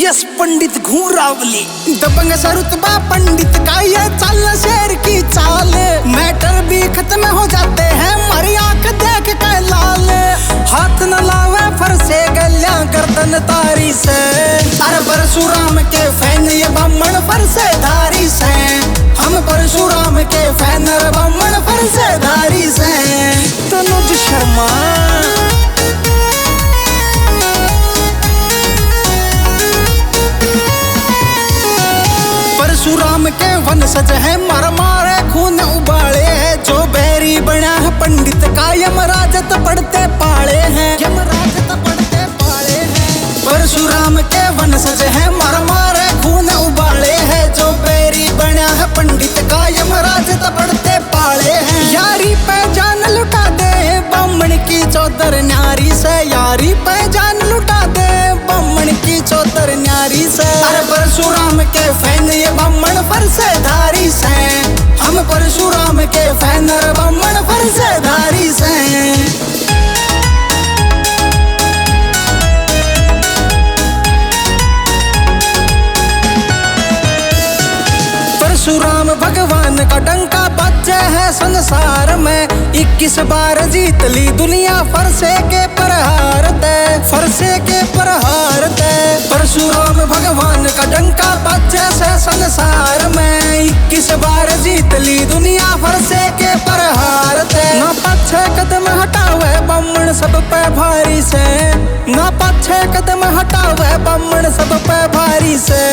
Yes पंडित घूरावली दबंग सरुतबा पंडित का ये चाल शेर की चाल। मैटर भी खत्म हो जाते हैं मारी आंख देख के लाल। हाथ न लावे फरसे गलियां गर्दन तारी से। अरे परशुराम के फैन ये ब्राह्मण फरसे धारी से। हम परशुराम के फैन ब्राह्मण फरसे धारी से। तनुज शर्मा परशुराम के वंशज है मर मारे खून उबाले हैं। जो बैरी बना है पंडित का यमराजत पढ़ते पाले हैं। यमराजत पढ़ते पाले हैं। परशुराम के वंशज है मर मारे खून उबाले हैं। जो बैरी बना है पंडित का यमराजत पढ़ते पाले हैं। यारी पे जान लुटा दे ब्राह्मण की चौधर न्यारी से। यारी पे जान लुटा दे ब्राह्मण की चौधर न्यारी से। अरे परशुराम के फैन ये ब्राह्मण फरसे धारी से। हम परशुराम के फैन ब्राह्मण फरसे धारी से। परशुराम भगवान का डंका बच्चे है संसार में। 21 बार जीत ली दुनिया फरसे के प्रहार ते। फरसे के प्रहार ते। परशुराम भगवान का डंका बच्चे से संसार में। 21 बार जीत ली दुनिया फरसे के प्रहार ते। ना पीछे कदम हटावे ब्राह्मण सब पे भारी से। ना पीछे कदम हटावे ब्राह्मण सब पे भारी से।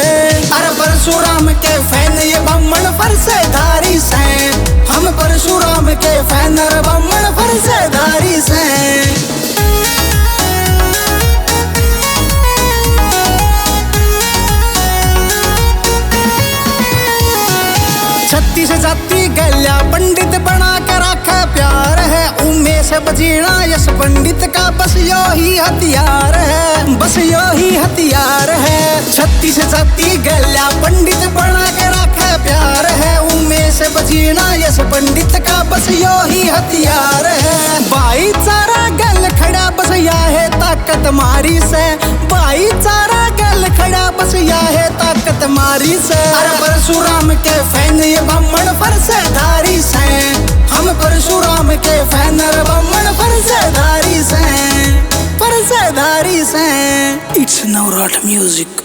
अरे परशुराम के फैन ये ब्राह्मण फरसे धारी से। हम परशुराम के फैन ब्राह्मण फरसे धारी से। 36 जाति गल्या पंडित बना के रखे प्यार है। उमेश बजीना यश पंडित का बस यो ही हथियार है। बस यो ही हथियार है। 36 जाति गल्या पंडित बना के रखे प्यार है। उमेश बजीना यश पंडित का बस यो ही हथियार है। भाईचारा गल खड़ा बस या है ताकत मारी से। भाईचारा गल खड़ा बस या है ताकत मारी से। अरे परशुराम के फैन ये ब्राह्मण फरसे धारी से। हम परशुराम के फैन ब्राह्मण फरसे धारी से। फरसे धारी से। It's Navrat music.